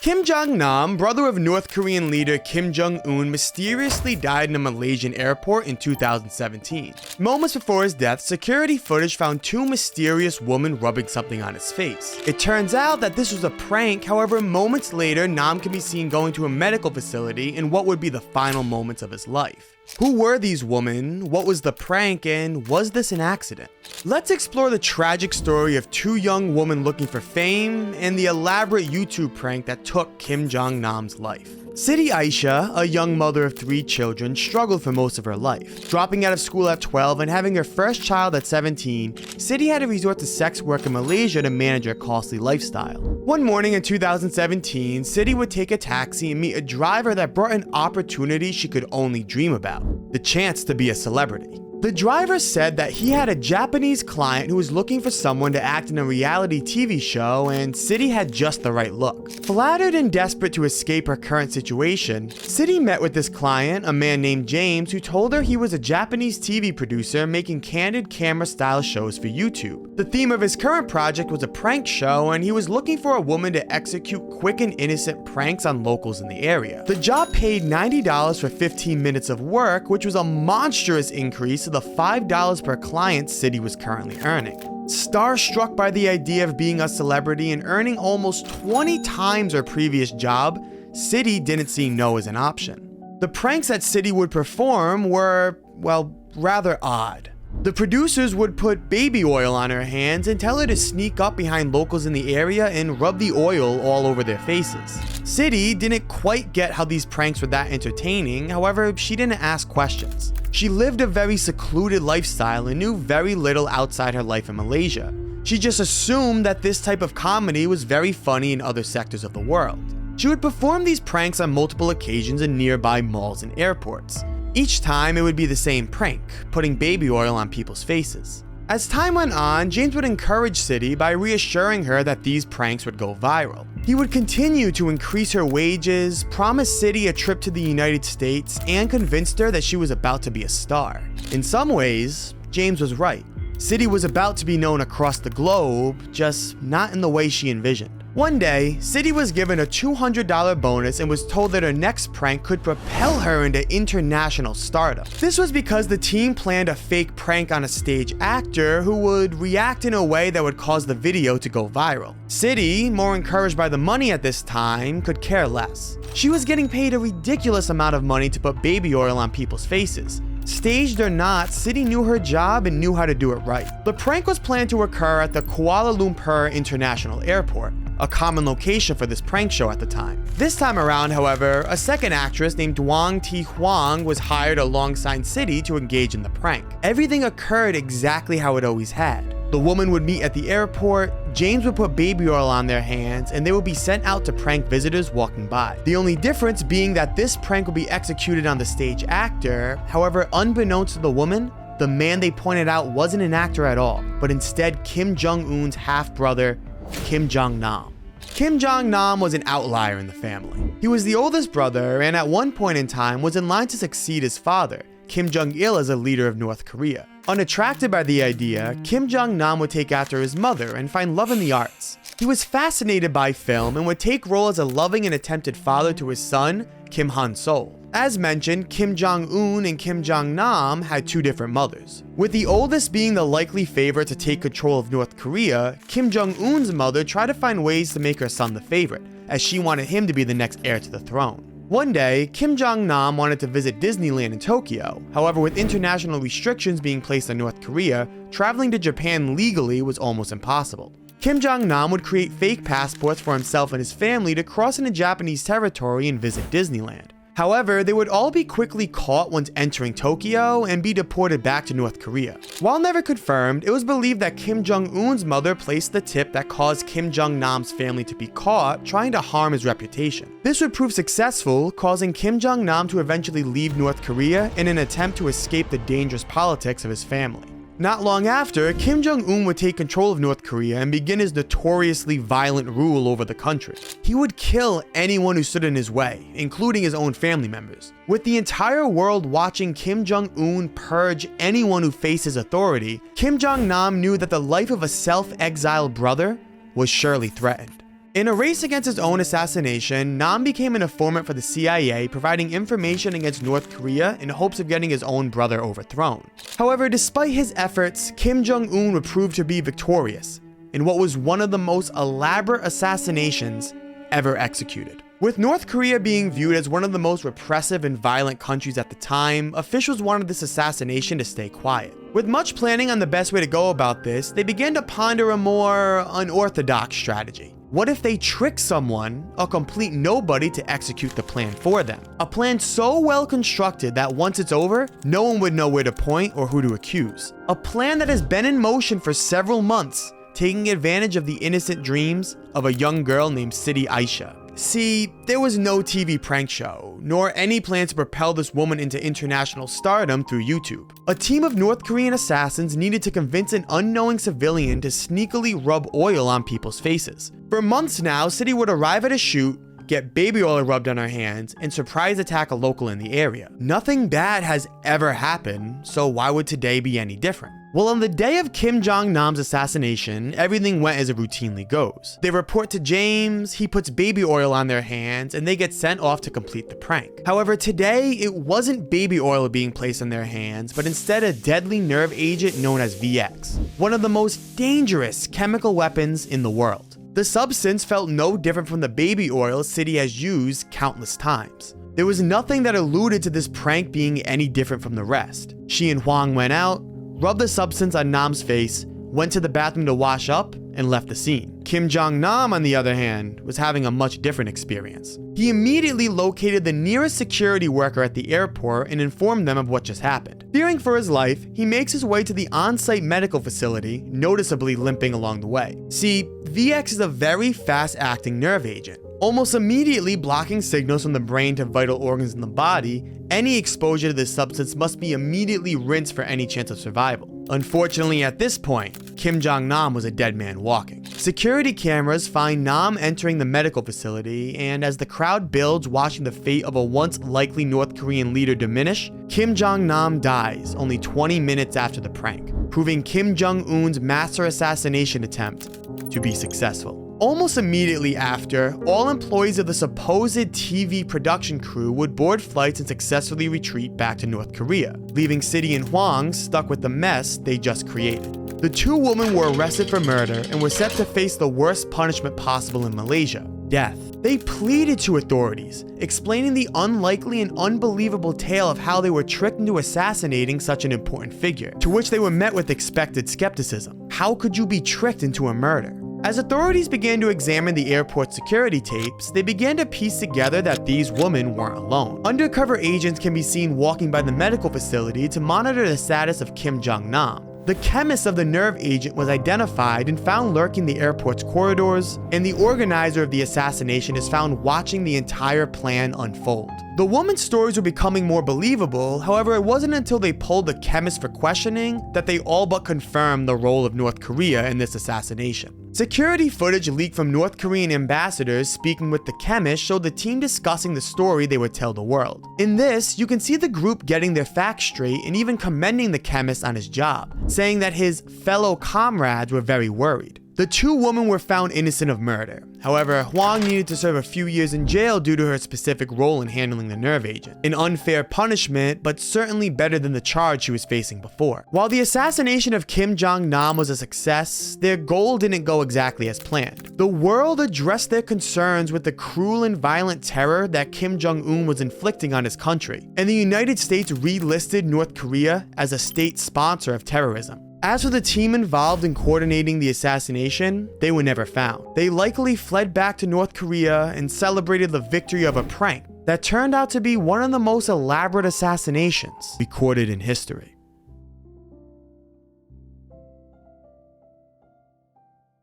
Kim Jong-nam, brother of North Korean leader Kim Jong-un, mysteriously died in a Malaysian airport in 2017. Moments before his death, security footage found two mysterious women rubbing something on his face. It turns out that this was a prank, however, moments later, Nam can be seen going to a medical facility in what would be the final moments of his life. Who were these women? What was the prank? And was this an accident? Let's explore the tragic story of two young women looking for fame and the elaborate YouTube prank that took Kim Jong-nam's life. Siti Aisha, a young mother of 3 children, struggled for most of her life. Dropping out of school at 12 and having her first child at 17, Siti had to resort to sex work in Malaysia to manage her costly lifestyle. One morning in 2017, Siti would take a taxi and meet a driver that brought an opportunity she could only dream about: the chance to be a celebrity. The driver said that he had a Japanese client who was looking for someone to act in a reality TV show, and Siti had just the right look. Flattered and desperate to escape her current situation, Siti met with this client, a man named James, who told her he was a Japanese TV producer making candid camera-style shows for YouTube. The theme of his current project was a prank show, and he was looking for a woman to execute quick and innocent pranks on locals in the area. The job paid $90 for 15 minutes of work, which was a monstrous increase to the $5 per client Siti was currently earning. Starstruck by the idea of being a celebrity and earning almost 20 times her previous job, Siti didn't see no as an option. The pranks that Siti would perform were, well, rather odd. The producers would put baby oil on her hands and tell her to sneak up behind locals in the area and rub the oil all over their faces. Siti didn't quite get how these pranks were that entertaining, however, she didn't ask questions. She lived a very secluded lifestyle and knew very little outside her life in Malaysia. She just assumed that this type of comedy was very funny in other sectors of the world. She would perform these pranks on multiple occasions in nearby malls and airports. Each time it would be the same prank, putting baby oil on people's faces. As time went on, James would encourage Siti by reassuring her that these pranks would go viral. He would continue to increase her wages, promise Siti a trip to the United States, and convinced her that she was about to be a star. In some ways, James was right. Siti was about to be known across the globe, just not in the way she envisioned. One day, Siti was given a $200 bonus and was told that her next prank could propel her into international stardom. This was because the team planned a fake prank on a stage actor who would react in a way that would cause the video to go viral. Siti, more encouraged by the money at this time, could care less. She was getting paid a ridiculous amount of money to put baby oil on people's faces. Staged or not, Siti knew her job and knew how to do it right. The prank was planned to occur at the Kuala Lumpur International Airport, a common location for this prank show at the time. This time around, however, a second actress named Wang Ti Huang was hired alongside Siti to engage in the prank. Everything occurred exactly how it always had. The woman would meet at the airport, James would put baby oil on their hands, and they would be sent out to prank visitors walking by. The only difference being that this prank would be executed on the stage actor. However, unbeknownst to the woman, the man they pointed out wasn't an actor at all, but instead Kim Jong-un's half-brother, Kim Jong-nam. Kim Jong-nam was an outlier in the family. He was the oldest brother and at one point in time was in line to succeed his father, Kim Jong-il, as a leader of North Korea. Unattracted by the idea, Kim Jong-nam would take after his mother and find love in the arts. He was fascinated by film and would take role as a loving and attempted father to his son, Kim Han-sol. As mentioned, Kim Jong-un and Kim Jong-nam had 2 different mothers. With the oldest being the likely favorite to take control of North Korea, Kim Jong-un's mother tried to find ways to make her son the favorite, as she wanted him to be the next heir to the throne. One day, Kim Jong-nam wanted to visit Disneyland in Tokyo. However, with international restrictions being placed on North Korea, traveling to Japan legally was almost impossible. Kim Jong-nam would create fake passports for himself and his family to cross into Japanese territory and visit Disneyland. However, they would all be quickly caught once entering Tokyo and be deported back to North Korea. While never confirmed, it was believed that Kim Jong-un's mother placed the tip that caused Kim Jong-nam's family to be caught, trying to harm his reputation. This would prove successful, causing Kim Jong-nam to eventually leave North Korea in an attempt to escape the dangerous politics of his family. Not long after, Kim Jong-un would take control of North Korea and begin his notoriously violent rule over the country. He would kill anyone who stood in his way, including his own family members. With the entire world watching Kim Jong-un purge anyone who faced his authority, Kim Jong-nam knew that the life of a self-exiled brother was surely threatened. In a race against his own assassination, Nam became an informant for the CIA, providing information against North Korea in hopes of getting his own brother overthrown. However, despite his efforts, Kim Jong-un would prove to be victorious in what was one of the most elaborate assassinations ever executed. With North Korea being viewed as one of the most repressive and violent countries at the time, officials wanted this assassination to stay quiet. With much planning on the best way to go about this, they began to ponder a more unorthodox strategy. What if they trick someone, a complete nobody, to execute the plan for them? A plan so well constructed that once it's over, no one would know where to point or who to accuse. A plan that has been in motion for several months, taking advantage of the innocent dreams of a young girl named Siti Aisha. See, there was no TV prank show, nor any plan to propel this woman into international stardom through YouTube. A team of North Korean assassins needed to convince an unknowing civilian to sneakily rub oil on people's faces. For months now, Siti would arrive at a shoot, get baby oil rubbed on her hands, and surprise attack a local in the area. Nothing bad has ever happened, so why would today be any different? Well, on the day of Kim Jong-nam's assassination, everything went as it routinely goes. They report to James, he puts baby oil on their hands, and they get sent off to complete the prank. However, today, it wasn't baby oil being placed on their hands, but instead a deadly nerve agent known as VX, one of the most dangerous chemical weapons in the world. The substance felt no different from the baby oil Siti has used countless times. There was nothing that alluded to this prank being any different from the rest. She and Hwang went out, rubbed the substance on Nam's face, went to the bathroom to wash up, and left the scene. Kim Jong-nam, on the other hand, was having a much different experience. He immediately located the nearest security worker at the airport and informed them of what just happened. Fearing for his life, he makes his way to the on-site medical facility, noticeably limping along the way. See, VX is a very fast-acting nerve agent. Almost immediately blocking signals from the brain to vital organs in the body, any exposure to this substance must be immediately rinsed for any chance of survival. Unfortunately, at this point, Kim Jong-nam was a dead man walking. Security cameras find Nam entering the medical facility, and as the crowd builds watching the fate of a once likely North Korean leader diminish, Kim Jong-nam dies only 20 minutes after the prank, proving Kim Jong-un's master assassination attempt to be successful. Almost immediately after, all employees of the supposed TV production crew would board flights and successfully retreat back to North Korea, leaving Siti and Hwang stuck with the mess they just created. The two women were arrested for murder and were set to face the worst punishment possible in Malaysia: death. They pleaded to authorities, explaining the unlikely and unbelievable tale of how they were tricked into assassinating such an important figure, to which they were met with expected skepticism. How could you be tricked into a murder? As authorities began to examine the airport security tapes, they began to piece together that these women weren't alone. Undercover agents can be seen walking by the medical facility to monitor the status of Kim Jong-nam. The chemist of the nerve agent was identified and found lurking the airport's corridors, and the organizer of the assassination is found watching the entire plan unfold. The woman's stories were becoming more believable, however, it wasn't until they pulled the chemist for questioning that they all but confirmed the role of North Korea in this assassination. Security footage leaked from North Korean ambassadors speaking with the chemist showed the team discussing the story they would tell the world. In this, you can see the group getting their facts straight and even commending the chemist on his job, saying that his fellow comrades were very worried. The two women were found innocent of murder. However, Hwang needed to serve a few years in jail due to her specific role in handling the nerve agent. An unfair punishment, but certainly better than the charge she was facing before. While the assassination of Kim Jong-nam was a success, their goal didn't go exactly as planned. The world addressed their concerns with the cruel and violent terror that Kim Jong-un was inflicting on his country, and the United States relisted North Korea as a state sponsor of terrorism. As for the team involved in coordinating the assassination, they were never found. They likely fled back to North Korea and celebrated the victory of a prank that turned out to be one of the most elaborate assassinations recorded in history.